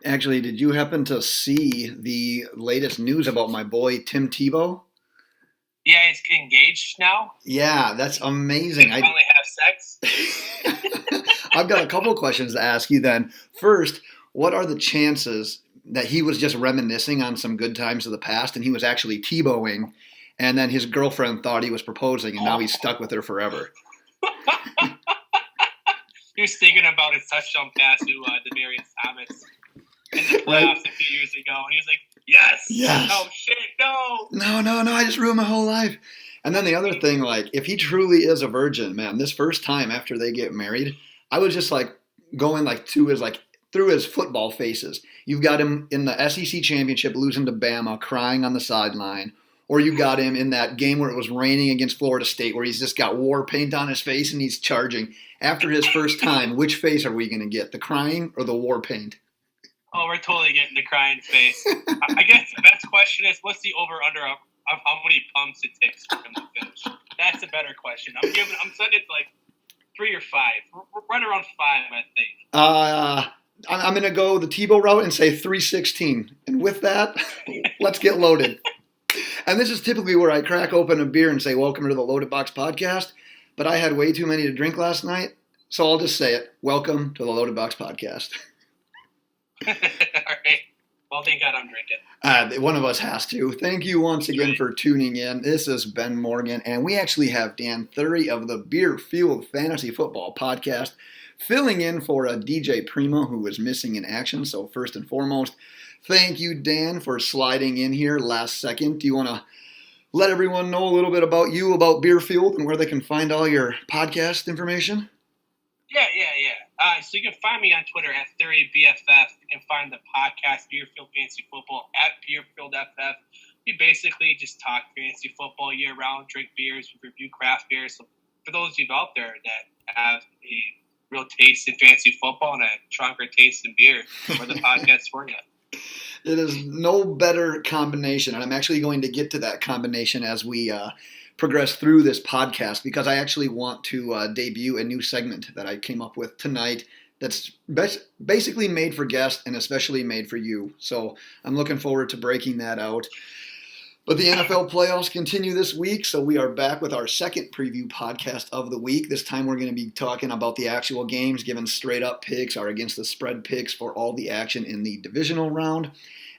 Actually, did you happen to see the latest news about my boy Tim Tebow? Yeah, he's engaged now. Yeah, that's They amazing. finally have sex. I've got a couple of questions to ask you then. First, what are the chances that he was just reminiscing on some good times of the past and he was actually Tebowing, and then his girlfriend thought he was proposing and now he's stuck with her forever? He was thinking about his touchdown pass to Demarius Thomas in the playoffs Right? a few years ago, and he was like, "Yes, Yes. oh shit, no." No, I just ruined my whole life. And then the other thing, like, if he truly is a virgin, man, this first time after they get married, I was just like going like to his like through his football faces. You've got him in the SEC championship losing to Bama, crying on the sideline, or you got him in that game where it was raining against Florida State, where he's just got war paint on his face and he's charging. After his first time, which face are we going to get, the crying or the war paint? Oh, we're totally getting the crying face. I guess the best question is, what's the over/under of how many pumps it takes for him to finish? That's a better question. I'm setting it like 3 or 5. We're right around 5, I think. I'm going to go the Tebow route and say 316. And with that, let's get loaded. And this is typically where I crack open a beer and say, welcome to the Loaded Box Podcast. But I had way too many to drink last night, so I'll just say it. Welcome to the Loaded Box Podcast. All right. Well, thank God I'm drinking. One of us has to. Thank you once again for tuning in. This is Ben Morgan, and we actually have Dan Thury of the Beer Fueled Fantasy Football Podcast filling in for a DJ Primo who is missing in action. So first and foremost, thank you, Dan, for sliding in here last second. Do you want to let everyone know a little bit about you, about Beer Fueled, and where they can find all your podcast information? Yeah. So you can find me on Twitter at ThuryBFF. You can find the podcast Beerfield Fantasy Football at BeerfieldFF. We basically just talk fantasy football year round, drink beers, review craft beers. So for those of you out there that have a real taste in fantasy football and a stronger taste in beer, we're the podcast for you. It is no better combination, and I'm actually going to get to that combination as we progress through this podcast because I actually want to debut a new segment that I came up with tonight that's basically made for guests and especially made for you. So I'm looking forward to breaking that out. But the NFL playoffs continue this week, so we are back with our second preview podcast of the week. This time we're going to be talking about the actual games, giving straight-up picks, our against the spread picks for all the action in the divisional round.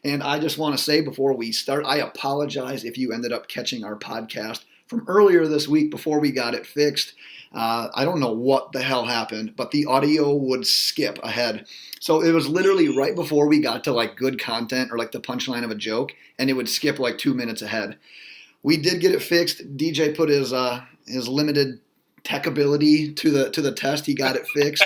And I just want to say before we start, I apologize if you ended up catching our podcast from earlier this week before we got it fixed. I don't know what the hell happened, but the audio would skip ahead. So it was literally right before we got to like good content or like the punchline of a joke, and it would skip like 2 minutes ahead. We did get it fixed. DJ put his limited tech ability to the test. He got it fixed.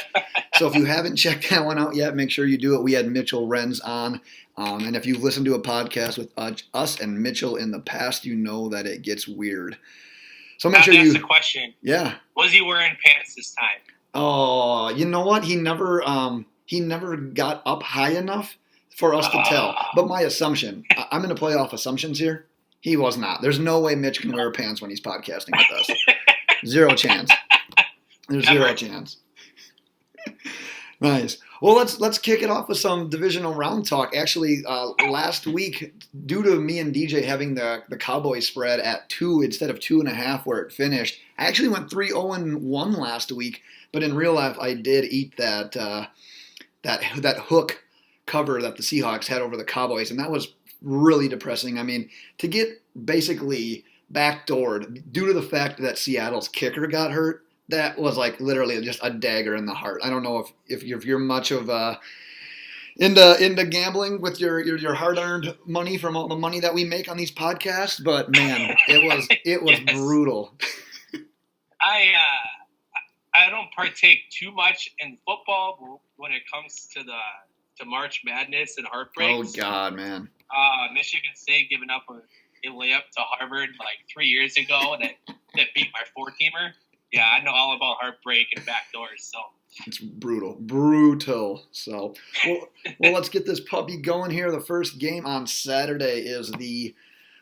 So if you haven't checked that one out yet, make sure you do it. We had Mitchell Renz on. And if you've listened to a podcast with us and Mitchell in the past, you know that it gets weird. So make sure you. That's the question. Yeah. Was he wearing pants this time? Oh, you know what? He never got up high enough for us to tell. But my assumption, I'm going to play off assumptions here. He was not. There's no way Mitch can wear pants when he's podcasting with us. Zero chance. There's zero chance. Nice. Well, let's kick it off with some divisional round talk. Actually, last week, due to me and DJ having the Cowboys spread at 2 instead of 2.5 where it finished, I actually went 3-0-1 last week. But in real life, I did eat that hook cover that the Seahawks had over the Cowboys, and that was really depressing. I mean, to get basically backdoored due to the fact that Seattle's kicker got hurt, that was like literally just a dagger in the heart. I don't know if you're much of into gambling with your hard-earned money from all the money that we make on these podcasts, but man, it was yes. Brutal. I don't partake too much in football when it comes to March Madness and heartbreaks. Oh God, man! Michigan State giving up a layup to Harvard like 3 years ago that beat my 4-teamer. Yeah, I know all about heartbreak and backdoors, so. It's brutal. So, well, let's get this puppy going here. The first game on Saturday is the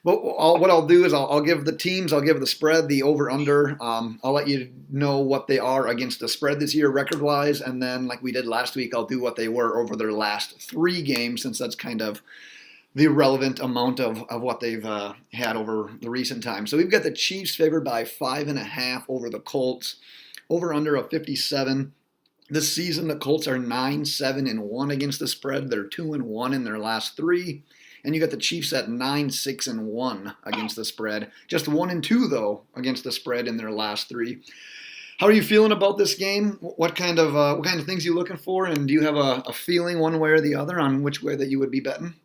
But what I'll do is I'll give the teams, I'll give the spread, the over/under. I'll let you know what they are against the spread this year, record-wise, and then like we did last week, I'll do what they were over their last 3 games, since that's kind of the relevant amount of what they've had over the recent time. So we've got the Chiefs favored by 5.5 over the Colts, over/under of 57. This season, the Colts are 9-7-1 against the spread. They're 2-1 in their last 3. And you got the Chiefs at 9-6-1 against the spread. Just 1-2 though against the spread in their last 3. How are you feeling about this game? What kind of things are you looking for? And do you have a feeling one way or the other on which way that you would be betting?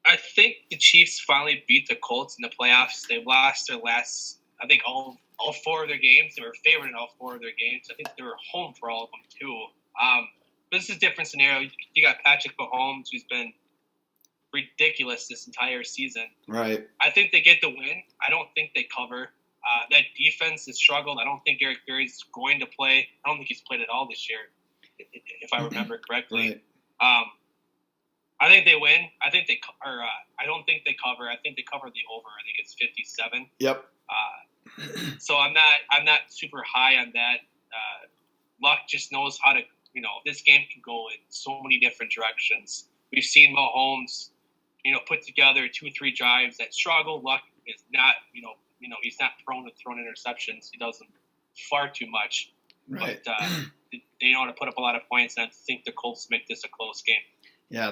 I think the Chiefs finally beat the Colts in the playoffs. They lost their last, I think, all 4 of their games. They were favored in all 4 of their games. I think they were home for all of them, too. But this is a different scenario. You got Patrick Mahomes, who's been ridiculous this entire season. Right. I think they get the win. I don't think they cover. That defense has struggled. I don't think Eric Berry's going to play. I don't think he's played at all this year, if I remember correctly. Right. I think they win. I don't think they cover. I think they cover the over. I think it's 57. Yep. So I'm not super high on that. Luck just knows how to. This game can go in so many different directions. We've seen Mahomes, put together 2-3 drives that struggle. Luck is not, he's not prone to throwing interceptions. He does them far too much. Right. But they know how to put up a lot of points, and I think the Colts make this a close game. Yeah,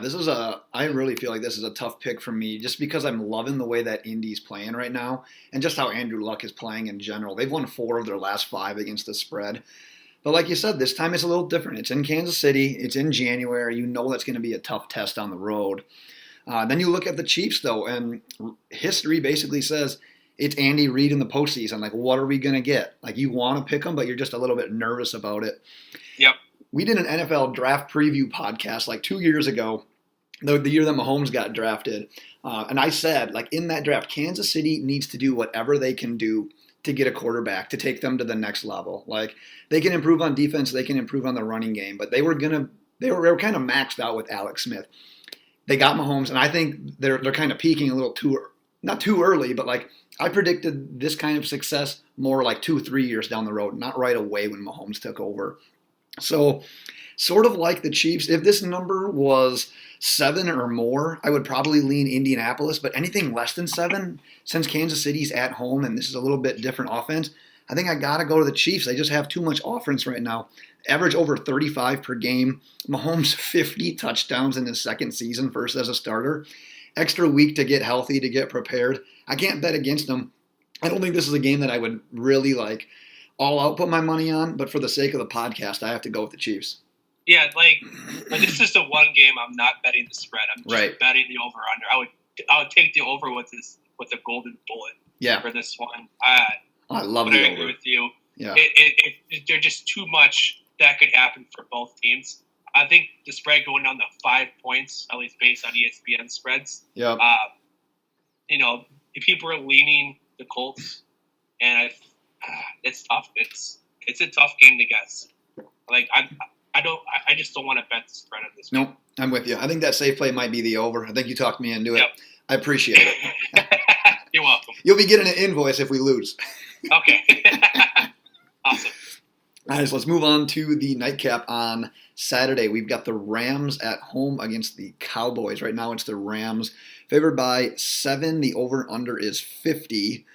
I really feel like this is a tough pick for me, just because I'm loving the way that Indy's playing right now and just how Andrew Luck is playing in general. They've won 4 of their last 5 against the spread. But like you said, this time it's a little different. It's in Kansas City. It's in January. You know that's going to be a tough test on the road. Then you look at the Chiefs, though, and history basically says it's Andy Reid in the postseason. Like, what are we going to get? Like, you want to pick them, but you're just a little bit nervous about it. Yep. We did an NFL draft preview podcast like 2 years ago, the year that Mahomes got drafted. And I said, like, in that draft, Kansas City needs to do whatever they can do to get a quarterback, to take them to the next level. Like, they can improve on defense, they can improve on the running game, but they were kind of maxed out with Alex Smith. They got Mahomes, and I think they're kind of peaking a little not too early, but like I predicted this kind of success more like 2-3 years down the road, not right away when Mahomes took over. So, sort of like the Chiefs, if this number was 7 or more, I would probably lean Indianapolis, but anything less than 7, since Kansas City's at home and this is a little bit different offense, I think I got to go to the Chiefs. They just have too much offense right now. Average over 35 per game. Mahomes 50 touchdowns in his second season, first as a starter. Extra week to get healthy, to get prepared. I can't bet against them. I don't think this is a game that I would really like all out put my money on, but for the sake of the podcast, I have to go with the Chiefs. Yeah, like this is the one game I'm not betting the spread. I'm just betting the over/under. I would take the over with a golden bullet for this one. I love the over. I agree with you. Yeah, they're just too much that could happen for both teams. I think the spread going down to 5 points, at least based on ESPN spreads. Yeah. People are leaning the Colts, and it's tough. It's a tough game to guess. Like I just don't want to bet the spread of this game. Nope, I'm with you. I think that safe play might be the over. I think you talked me into it. Yep. I appreciate it. You're welcome. You'll be getting an invoice if we lose. Okay. Awesome. All right, so let's move on to the nightcap on Saturday. We've got the Rams at home against the Cowboys. Right now it's the Rams, favored by 7. The over-under is 50.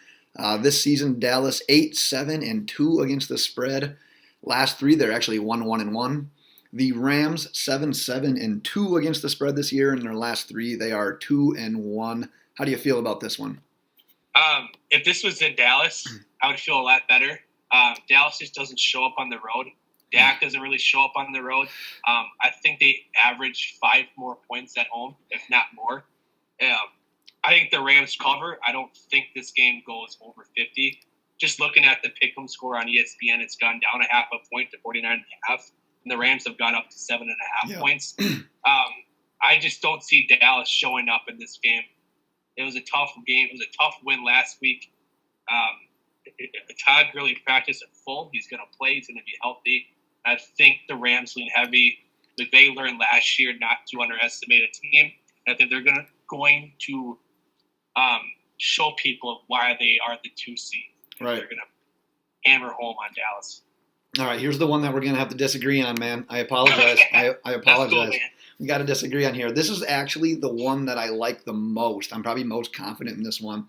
This season, Dallas 8-7-2 against the spread. Last 3, they're actually 1-1-1. The Rams 7-7-2 against the spread this year. In their last 3, they are 2-1. How do you feel about this one? If this was in Dallas, I would feel a lot better. Dallas just doesn't show up on the road. Dak doesn't really show up on the road. I think they average 5 more points at home, if not more. I think the Rams cover. I don't think this game goes over 50. Just looking at the pick'em score on ESPN, it's gone down a half a point to 49.5, and the Rams have gone up to 7.5 points. I just don't see Dallas showing up in this game. It was a tough game. It was a tough win last week. Todd Gurley practiced at full. He's going to play. He's going to be healthy. I think the Rams lean heavy. Like they learned last year not to underestimate a team. I think they're going to show people why they are the 2 seed. Right. They're going to hammer home on Dallas. All right, here's the one that we're going to have to disagree on, man. I apologize. I apologize. Cool, man. We got to disagree on here. This is actually the one that I like the most. I'm probably most confident in this one.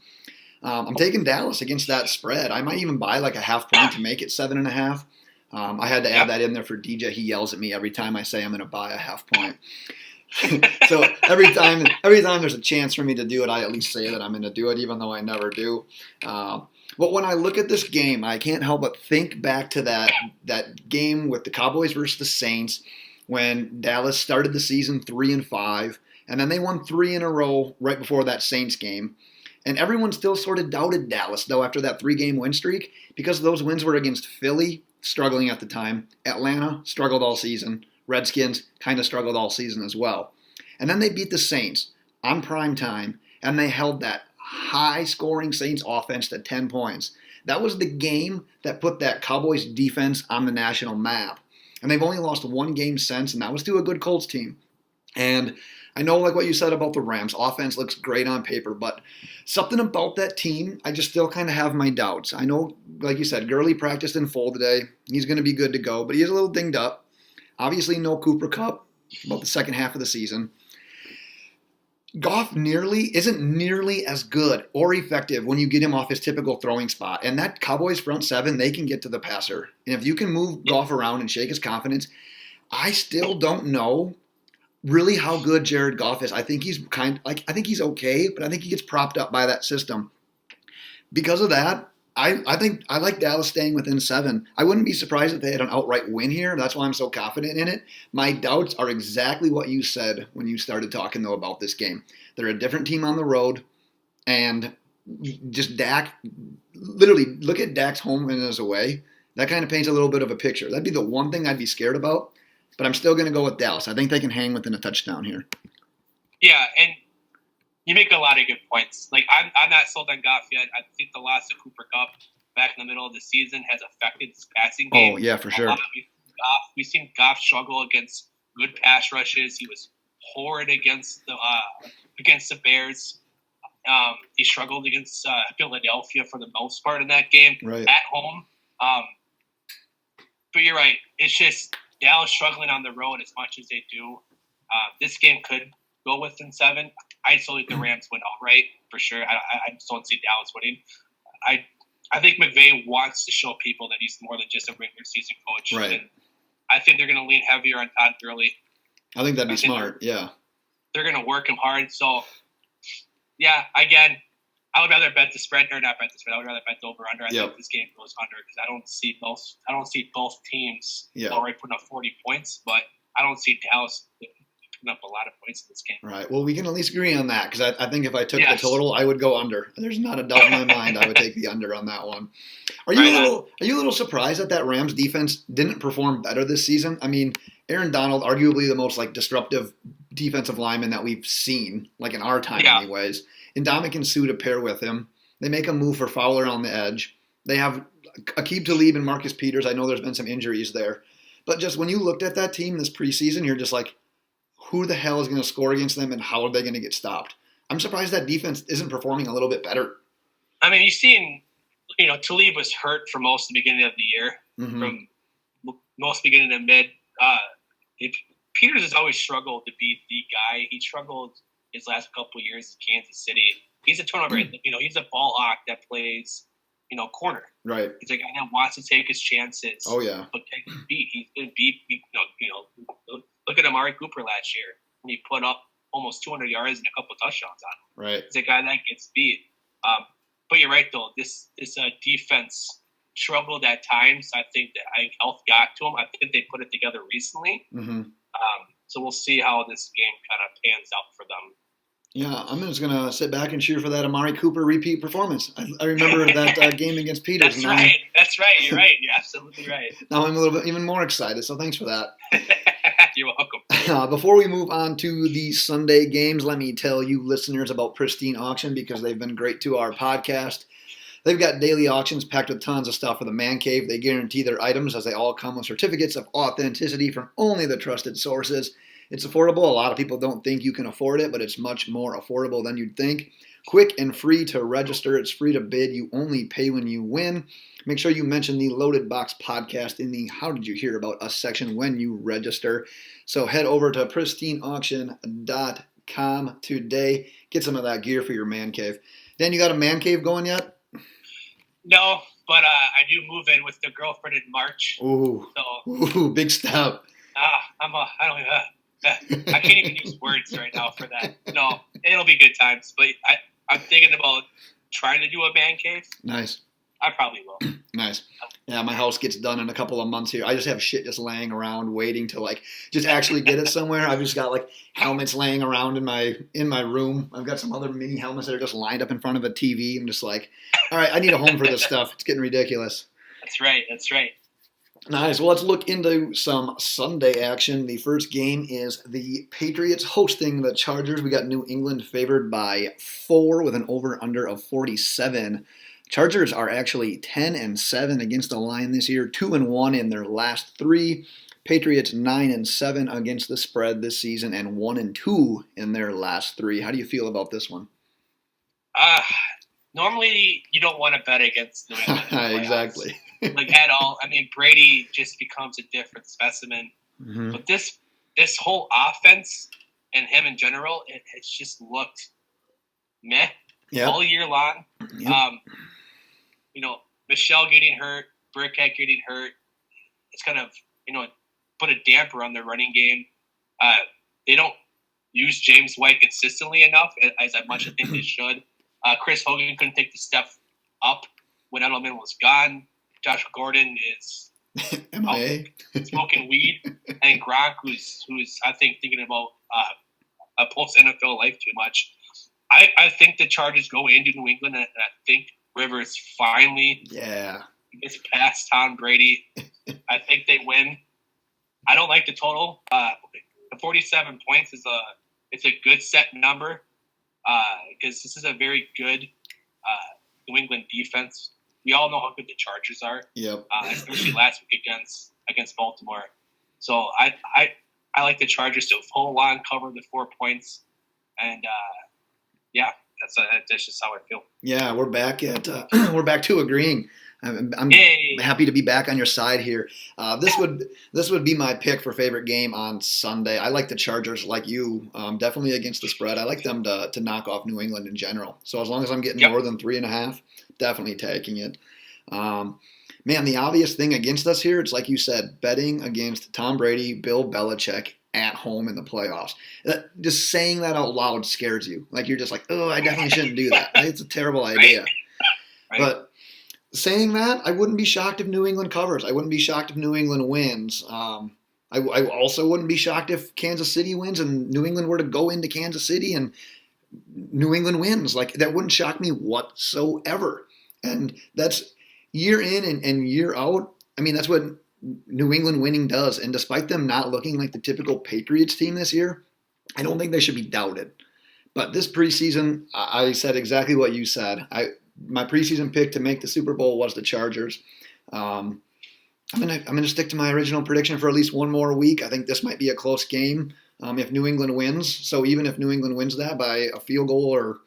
I'm taking Dallas against that spread. I might even buy like a half point to make it 7.5. I had to add that in there for DJ. He yells at me every time I say I'm going to buy a half point. So every time there's a chance for me to do it, I at least say that I'm going to do it, even though I never do. But when I look at this game, I can't help but think back to that game with the Cowboys versus the Saints when Dallas started the season 3-5, and then they won 3 in a row right before that Saints game. And everyone still sort of doubted Dallas, though, after that 3-game win streak, because those wins were against Philly, struggling at the time. Atlanta struggled all season. Redskins kind of struggled all season as well. And then they beat the Saints on prime time, and they held that high-scoring Saints offense to 10 points. That was the game that put that Cowboys defense on the national map. And they've only lost 1 game since, and that was to a good Colts team. And I know, like what you said about the Rams, offense looks great on paper, but something about that team, I just still kind of have my doubts. I know, like you said, Gurley practiced in full today. He's going to be good to go, but he is a little dinged up. Obviously, no Cooper Kupp about the second half of the season. Goff isn't nearly as good or effective when you get him off his typical throwing spot. And that Cowboys front seven, they can get to the passer. And if you can move Goff around and shake his confidence, I still don't know really how good Jared Goff is. I think he's I think he's okay, but I think he gets propped up by that system. Because of that, I think I like Dallas staying within 7. I wouldn't be surprised if they had an outright win here. That's why I'm so confident in it. My doubts are exactly what you said when you started talking, though, about this game. They're a different team on the road, and just Dak, literally, look at Dak's home and his away. That kind of paints a little bit of a picture. That'd be the one thing I'd be scared about, but I'm still going to go with Dallas. I think they can hang within a touchdown here. Yeah, and you make a lot of good points. Like, I'm not sold on Goff yet. I think the loss of Cooper Kupp back in the middle of the season has affected his passing game. Oh, yeah, for sure. We've seen Goff struggle against good pass rushes. He was horrid against the Bears. He struggled against Philadelphia for the most part in that game at home. But you're right. It's just Dallas struggling on the road as much as they do. This game could go within 7. I still think the Rams win outright for sure. I just don't see Dallas winning. I think McVay wants to show people that he's more than just a regular season coach. Right. And I think they're going to lean heavier on Todd Gurley. I think that'd be smart. Yeah. They're going to work him hard. So, yeah, again, I would rather bet the spread or not bet the spread. I would rather bet the over/under. I think this game goes under because I don't see both teams already putting up 40 points, but I don't see Dallas putting up a lot of points in this game. Right. Well, we can at least agree on that because I think if I took the total, I would go under. There's not a doubt in my mind I would take the under on that one. Are you a little surprised that Rams defense didn't perform better this season? I mean, Aaron Donald, arguably the most disruptive defensive lineman that we've seen, in our time anyways. And Ndamukong Suh to pair with him. They make a move for Fowler on the edge. They have Aqib Talib and Marcus Peters. I know there's been some injuries there. But just when you looked at that team this preseason, you're just like, who the hell is going to score against them and how are they going to get stopped? I'm surprised that defense isn't performing a little bit better. I mean, you've seen, Talib was hurt for most of the beginning of the year, from most beginning to mid. Peters has always struggled to be the guy. He struggled his last couple of years in Kansas City. He's a turnover. He's a ball hawk that plays, corner. Right. He's a guy that wants to take his chances. Oh yeah. But take the beat. He's going to beat. Look at Amari Cooper last year. And he put up almost 200 yards and a couple touchdowns on him. Right. He's a guy that gets beat. But you're right though. This defense struggled at times. I think health got to him. I think they put it together recently. So we'll see how this game kind of pans out for them. Yeah, I'm just going to sit back and cheer for that Amari Cooper repeat performance. I remember that game against Peters. That's right. That's right. You're right. You're absolutely right. Now I'm a little bit even more excited, so thanks for that. You're welcome. Before we move on to the Sunday games, let me tell you listeners about Pristine Auction because they've been great to our podcast. They've got daily auctions packed with tons of stuff for the man cave. They guarantee their items as they all come with certificates of authenticity from only the trusted sources. It's affordable. A lot of people don't think you can afford it, but it's much more affordable than you'd think. Quick and free to register. It's free to bid. You only pay when you win. Make sure you mention the Loaded Box podcast in the How Did You Hear About Us section when you register. So head over to pristineauction.com today. Get some of that gear for your man cave. Dan, you got a man cave going yet? No, but I do move in with the girlfriend in March. Ooh, big step. I can't even use words right now for that. No, it'll be good times. But I'm thinking about trying to do a man cave. Nice. I probably will. Nice. Yeah, my house gets done in a couple of months here. I just have shit just laying around waiting to just actually get it somewhere. I've just got helmets laying around in my room. I've got some other mini helmets that are just lined up in front of a TV. I'm just all right, I need a home for this stuff. It's getting ridiculous. That's right. Nice. Well, let's look into some Sunday action. The first game is the Patriots hosting the Chargers. We got New England favored by 4 with an over-under of 47. Chargers are actually 10-7 against the line this year, 2-1 in their last 3. Patriots 9-7 against the spread this season, and 1-2 in their last 3. How do you feel about this one? Normally you don't want to bet against New England. Exactly. At all. I mean, Brady just becomes a different specimen. Mm-hmm. But this whole offense and him in general, it's just looked meh all year long. Yep. Michelle getting hurt, Burkhead getting hurt, it's kind of, put a damper on their running game. They don't use James White consistently enough, as much as I think they should. Chris Hogan couldn't take the step up when Edelman was gone. Josh Gordon is smoking weed, and Gronk, who's I think thinking about a post NFL life too much. I think the Chargers go into New England, and I think Rivers finally gets past Tom Brady. I think they win. I don't like the total. The 47 points is a good set number because this is a very good New England defense. We all know how good the Chargers are. Yep. Especially last week against Baltimore. So I like the Chargers to full on cover the 4 points, and that's just how I feel. Yeah, we're back to agreeing. I'm happy to be back on your side here. This would be my pick for favorite game on Sunday. I like the Chargers, like you, definitely against the spread. I like them to knock off New England in general. So as long as I'm getting more than 3.5, definitely taking it. Man, the obvious thing against us here, it's like you said, betting against Tom Brady, Bill Belichick at home in the playoffs. Just saying that out loud scares you. You're just oh, I definitely shouldn't do that. It's a terrible idea. Right. But saying that, I wouldn't be shocked if New England covers. I wouldn't be shocked if New England wins. I also wouldn't be shocked if Kansas City wins and New England were to go into Kansas City and New England wins. That wouldn't shock me whatsoever. And that's year in and year out. I mean, that's what New England winning does. And despite them not looking like the typical Patriots team this year, I don't think they should be doubted. But this preseason, I said exactly what you said. My preseason pick to make the Super Bowl was the Chargers. I'm gonna stick to my original prediction for at least one more week. I think this might be a close game if New England wins. So even if New England wins that by a field goal, or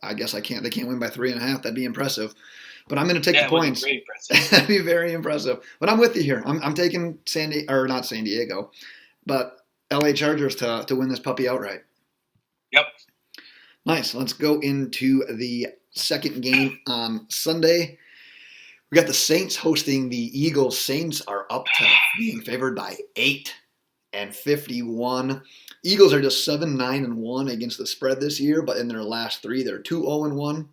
I guess they can't win by 3.5. That'd be impressive. But I'm going to take the points. That'd be very impressive. But I'm with you here. I'm taking not San Diego, but LA Chargers to win this puppy outright. Yep. Nice. Let's go into the second game on Sunday. We got the Saints hosting the Eagles. Saints are up to being favored by 8-51. Eagles are just 7-9-1 against the spread this year, but in their last 3, they're 2-0-1.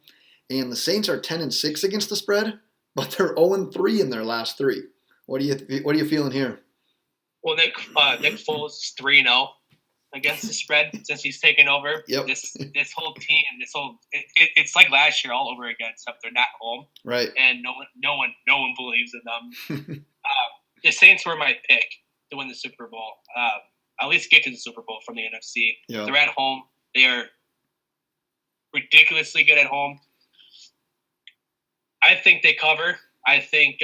And the Saints are 10-6 against the spread, but they're 0-3 in their last 3. What are you feeling here? Well, Nick Foles is 3-0 against the spread since he's taken over. Yep. This whole team, it's like last year all over again. Except they're not home, right? And no one believes in them. The Saints were my pick to win the Super Bowl. At least get to the Super Bowl from the NFC. Yep. They're at home. They are ridiculously good at home. I think they cover. I think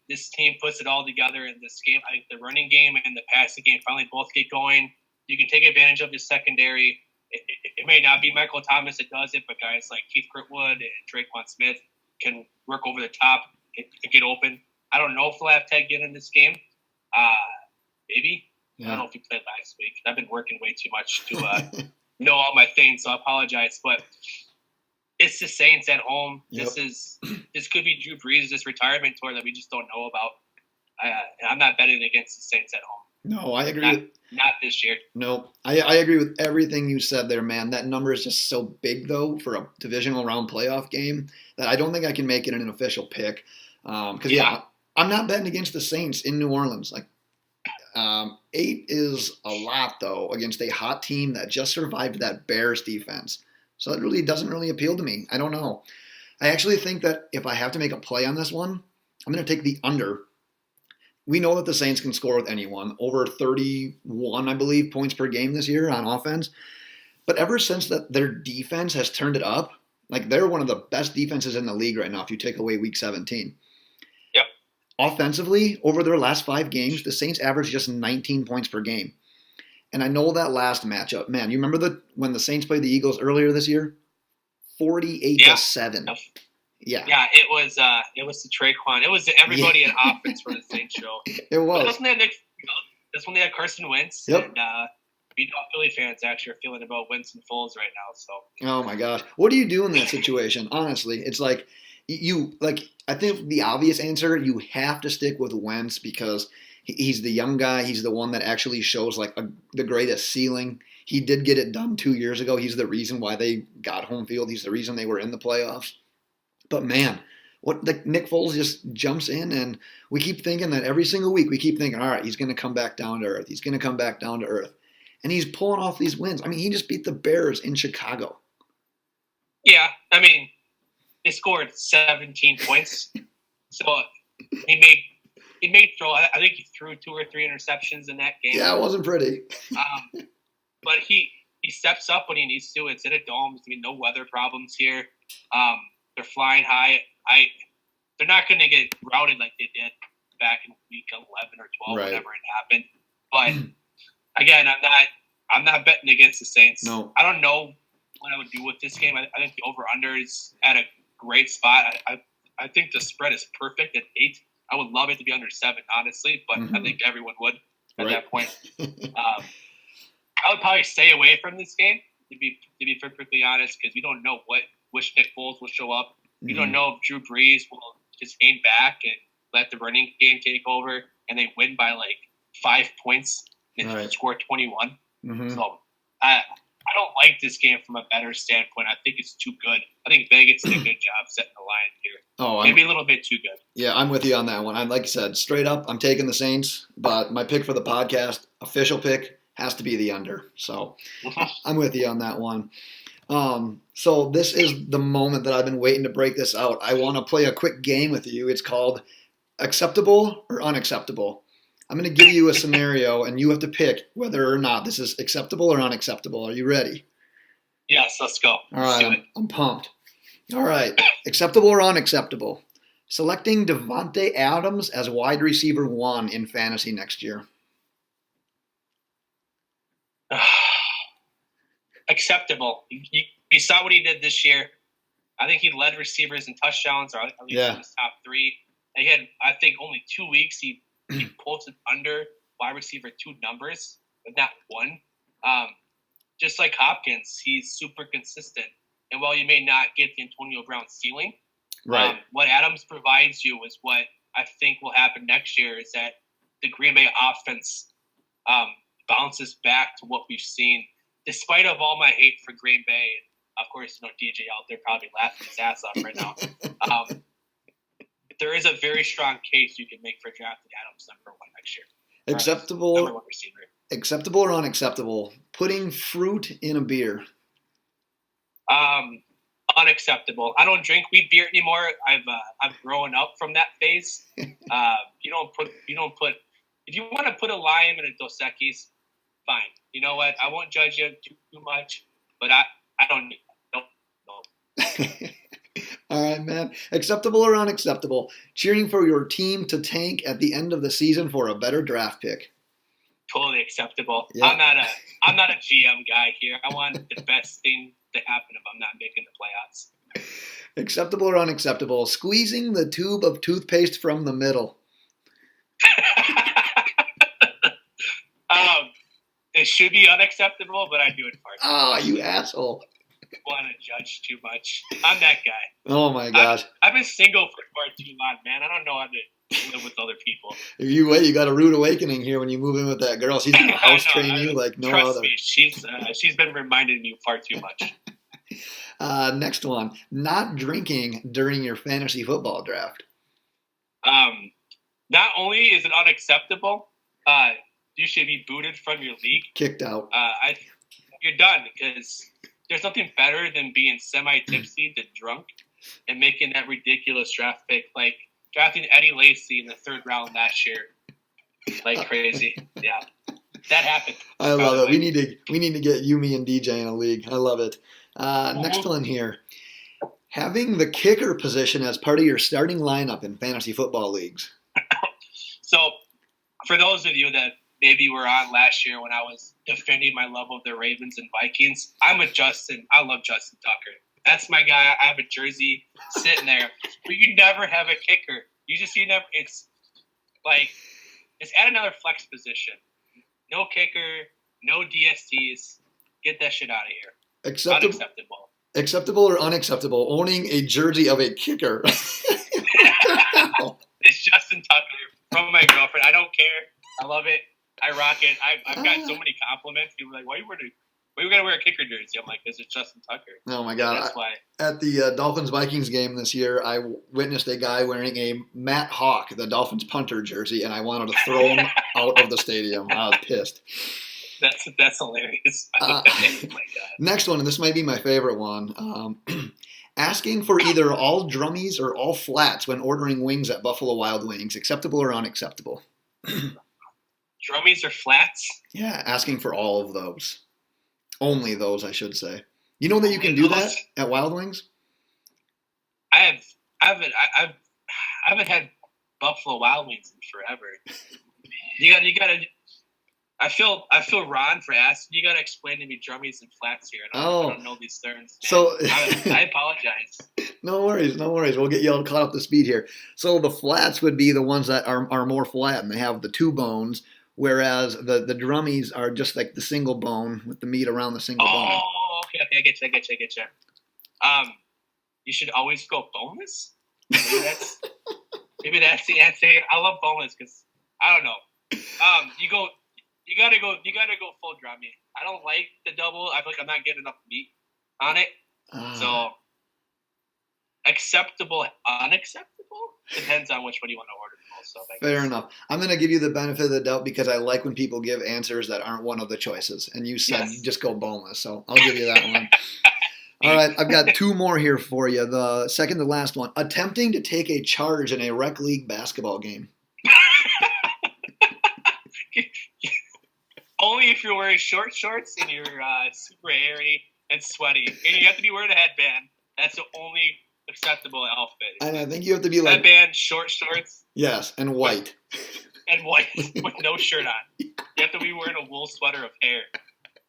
this team puts it all together in this game. I think the running game and the passing game finally both get going. You can take advantage of the secondary. It may not be Michael Thomas that does it, but guys like Keith Kirkwood and Traquan Smith can work over the top and get open. I don't know if we'll have Ted get in this game. Maybe. Yeah. I don't know if he played last week. I've been working way too much to know all my things, so I apologize. But it's the Saints at home. Yep. This could be Drew Brees' retirement tour that we just don't know about. And I'm not betting against the Saints at home. No, I agree. Not this year. No, I agree with everything you said there, man. That number is just so big, though, for a divisional round playoff game that I don't think I can make it an official pick. Because, I'm not betting against the Saints in New Orleans. 8 is a lot, though, against a hot team that just survived that Bears defense. So it really doesn't really appeal to me. I don't know. I actually think that if I have to make a play on this one, I'm going to take the under. We know that the Saints can score with anyone, over 31, I believe, points per game this year on offense. But ever since that their defense has turned it up, they're one of the best defenses in the league right now if you take away Week 17. Yep. Offensively, over their last 5 games, the Saints average just 19 points per game. And I know that last matchup, man, you remember when the Saints played the Eagles earlier this year? 48-7. Yeah. Yeah, it was the Traquan. It was everybody in offense for the Saints show. It was. But that's when they had Carson Wentz. Yep. And we know Philly fans actually are feeling about Wentz and Foles right now. So. Oh my gosh, what do you do in that situation? Honestly, it's I think the obvious answer, you have to stick with Wentz because he's the young guy. He's the one that actually shows the greatest ceiling. He did get it done 2 years ago. He's the reason why they got home field. He's the reason they were in the playoffs. But man, Nick Foles just jumps in, and we keep thinking that every single week we keep thinking, all right, he's going to come back down to earth. He's going to come back down to earth. And he's pulling off these wins. I mean, he just beat the Bears in Chicago. Yeah, I mean, they scored 17 points. So he made throw. I think he threw 2 or 3 interceptions in that game. Yeah, it wasn't pretty. But he steps up when he needs to. It's in a dome. I mean, no weather problems here. They're flying high. They're not going to get routed like they did back in week 11 or 12, right. Whenever it happened. But again, I'm not betting against the Saints. No. I don't know what I would do with this game. I think the over/under is at a great spot. I think the spread is perfect at 8. I would love it to be under 7, honestly, but I think everyone would at that point. I would probably stay away from this game, to be perfectly honest, because we don't know which Nick Foles will show up. We don't know if Drew Brees will just aim back and let the running game take over, and they win by 5 points and score 21. So I don't like this game from a better standpoint. I think it's too good. I think Vegas did a good job setting the line here. Oh, maybe a little bit too good. Yeah, I'm with you on that one. Like you said, straight up, I'm taking the Saints, but my pick for the podcast, official pick, has to be the under. So I'm with you on that one. So this is the moment that I've been waiting to break this out. I want to play a quick game with you. It's called Acceptable or Unacceptable. I'm going to give you a scenario, and you have to pick whether or not this is acceptable or unacceptable. Are you ready? Yes, let's go. All right, I'm pumped. All right, acceptable or unacceptable? Selecting Devontae Adams as wide receiver 1 in fantasy next year. Acceptable. You saw what he did this year. I think he led receivers in touchdowns, or at least in his top 3. He had, I think, only 2 weeks he posted under wide receiver 2 numbers, but not 1. Just like Hopkins, he's super consistent. And while you may not get the Antonio Brown ceiling, what Adams provides you is what I think will happen next year is that the Green Bay offense bounces back to what we've seen. Despite of all my hate for Green Bay, of course, DJ out there probably laughing his ass off right now. There is a very strong case you can make for drafting Adams number 1 next year. Acceptable, number 1 receiver. Acceptable or unacceptable? Putting fruit in a beer. Unacceptable. I don't drink wheat beer anymore. I've grown up from that phase. You don't put. If you want to put a lime in a Dos Equis, fine. You know what? I won't judge you too much, but I don't need that. No. All right, man. Acceptable or unacceptable? Cheering for your team to tank at the end of the season for a better draft pick. Totally acceptable. Yeah. I'm not a GM guy here. I want the best thing to happen if I'm not making the playoffs. Acceptable or unacceptable? Squeezing the tube of toothpaste from the middle. It should be unacceptable, but I do it far too much. Oh, you asshole. I want to judge too much. I'm that guy. Oh, my gosh. I've been single for far too long, man. I don't know how to live with other people. If you wait, you got a rude awakening here when you move in with that girl. She's going to house train you like no Trust other. me, she's been reminding me far too much. Next one. Not drinking during your fantasy football draft. Not only is it unacceptable, you should be booted from your league. Kicked out. You're done because there's nothing better than being semi-tipsy to drunk and making that ridiculous draft pick, like drafting Eddie Lacy in the 3rd round last year, like crazy. Yeah, that happened. I love it. We need to get you, me, and DJ in a league. I love it. Next one here. Having the kicker position as part of your starting lineup in fantasy football leagues. So, for those of you that maybe were on last year when I was defending my love of the Ravens and Vikings, I love Justin Tucker. That's my guy. I have a jersey sitting there. But you never have a kicker. It's add another flex position. No kicker, no DSTs. Get that shit out of here. Unacceptable. Acceptable or unacceptable? Owning a jersey of a kicker. It's Justin Tucker from my girlfriend. I don't care. I love it. I rock it. I've gotten so many compliments. People are like, why you gotta wear a kicker jersey? I'm like, this is Justin Tucker. Oh my God. That's why. At the Dolphins-Vikings game this year, I witnessed a guy wearing a Matt Hawk, the Dolphins punter jersey, and I wanted to throw him out of the stadium. I was pissed. That's hilarious. Oh my God. Next one, and this might be my favorite one. Asking for either all drummies or all flats when ordering wings at Buffalo Wild Wings. Acceptable or unacceptable? Drummies or flats? Yeah, asking for all of those. Only those, I should say. You know that you can do that at Wild Wings? I haven't had Buffalo Wild Wings in forever. You gotta. I feel Ron for asking. You gotta explain to me drummies and flats here. I don't know these terms. Man. So I apologize. No worries. We'll get you all caught up to speed here. So the flats would be the ones that are more flat and they have the 2 bones, whereas the drummies are just like the single bone with the meat around the single bone. Oh, okay, I get you. You should always go boneless. Maybe that's the answer. I love boneless because I don't know. You gotta go full drummy. I don't like the double. I feel like I'm not getting enough meat on it. So acceptable, unacceptable depends on which one you want to order the most. So fair enough. I'm gonna give you the benefit of the doubt because I like when people give answers that aren't one of the choices. And you said just go boneless, so I'll give you that one. All right, I've got 2 more here for you. The second to last one: attempting to take a charge in a rec league basketball game. Only if you're wearing short shorts and you're super hairy and sweaty, and you have to be wearing a headband. That's the only acceptable outfit. And I think you have to be like headband, short shorts. Yes, and white. And white with no shirt on. You have to be wearing a wool sweater of hair.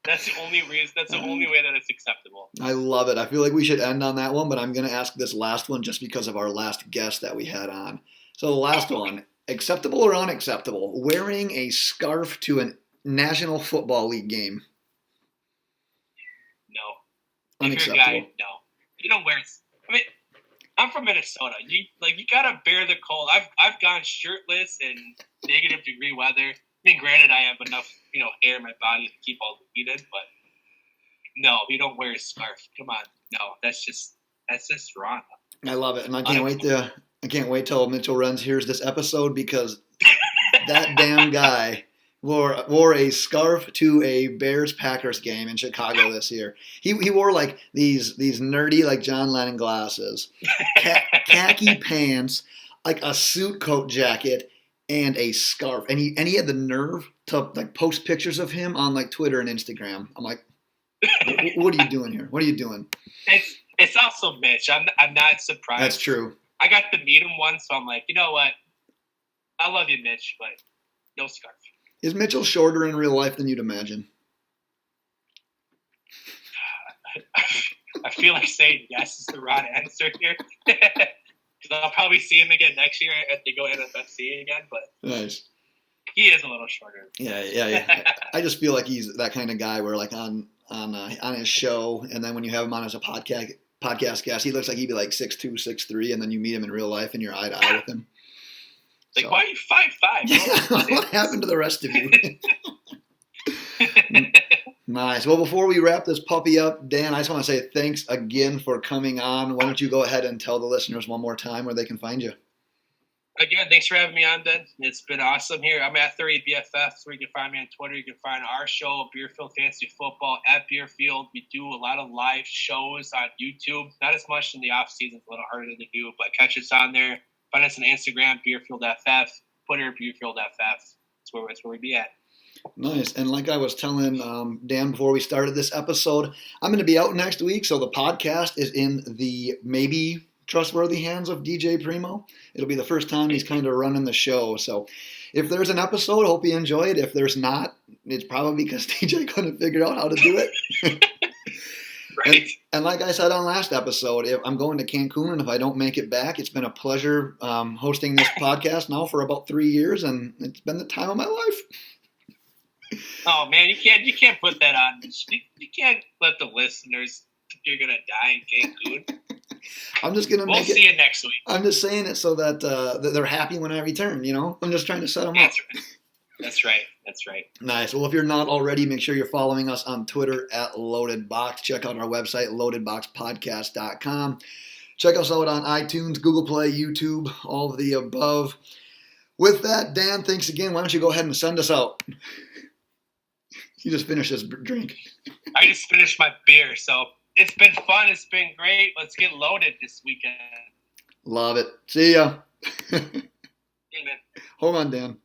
That's the only reason. That's the only way that it's acceptable. I love it. I feel like we should end on that one, but I'm going to ask this last one just because of our last guest that we had on. So the last one: acceptable or unacceptable? Wearing a scarf to an National Football League game. No. Unacceptable. If you're a guy, no. You don't wear. I mean, I'm from Minnesota. You gotta bear the cold. I've gone shirtless in negative degree weather. I mean, granted, I have enough hair in my body to keep all the heat in, but no, you don't wear a scarf. Come on, no, that's just wrong. I love it, and I can't wait till Mitchell Renz hears this episode because that damn guy wore a scarf to a Bears-Packers game in Chicago this year. He wore like these nerdy like John Lennon glasses, khaki pants, like a suit coat jacket, and a scarf. And he had the nerve to like post pictures of him on like Twitter and Instagram. I'm like, what are you doing here? What are you doing? It's also Mitch. I'm not surprised. That's true. I got to meet him once, so I'm like, you know what? I love you, Mitch, but no scarf. Is Mitchell shorter in real life than you'd imagine? I feel like saying yes is the right answer here. Because I'll probably see him again next year if they go NFFC again, but Nice. he is a little shorter. Yeah. I just feel like he's that kind of guy where like on his show, and then when you have him on as a podcast guest, he looks like he'd be like 6'2", 6'3", and then you meet him in real life and you're eye to eye with him. Like, why are you 5'5"? What happened to the rest of you? Nice. Well, before we wrap this puppy up, Dan, I just want to say thanks again for coming on. Why don't you go ahead and tell the listeners one more time where they can find you? Again, thanks for having me on, Ben. It's been awesome here. I'm at Thury BFF, where you can find me on Twitter. You can find our show, Beerfield Fantasy Football, at Beerfield. We do a lot of live shows on YouTube. Not as much in the off season; it's a little harder to do, but catch us on there. Find us on Instagram, BeerfieldFF, Twitter, BeerfieldFF. That's where we be at. Nice. And like I was telling Dan before we started this episode, I'm going to be out next week, so the podcast is in the maybe trustworthy hands of DJ Primo. It'll be the first time he's kind of running the show. So if there's an episode, hope you enjoy it. If there's not, it's probably because DJ couldn't figure out how to do it. Right. And like I said on last episode, if I'm going to Cancun, and if I don't make it back, it's been a pleasure hosting this podcast now for about 3 years, and it's been the time of my life. Oh man, you can't put that on. You can't let the listeners think you're gonna die in Cancun. I'm just gonna We'll see you next week. I'm just saying it so that they're happy when I return. You know, I'm just trying to set them up. That's right. Nice. Well, if you're not already, make sure you're following us on Twitter at LoadedBox. Check out our website, loadedboxpodcast.com. Check us out on iTunes, Google Play, YouTube, all of the above. With that, Dan, thanks again. Why don't you go ahead and send us out? You just finished this drink. I just finished my beer, so it's been fun. It's been great. Let's get loaded this weekend. Love it. See ya. Amen. Hold on, Dan.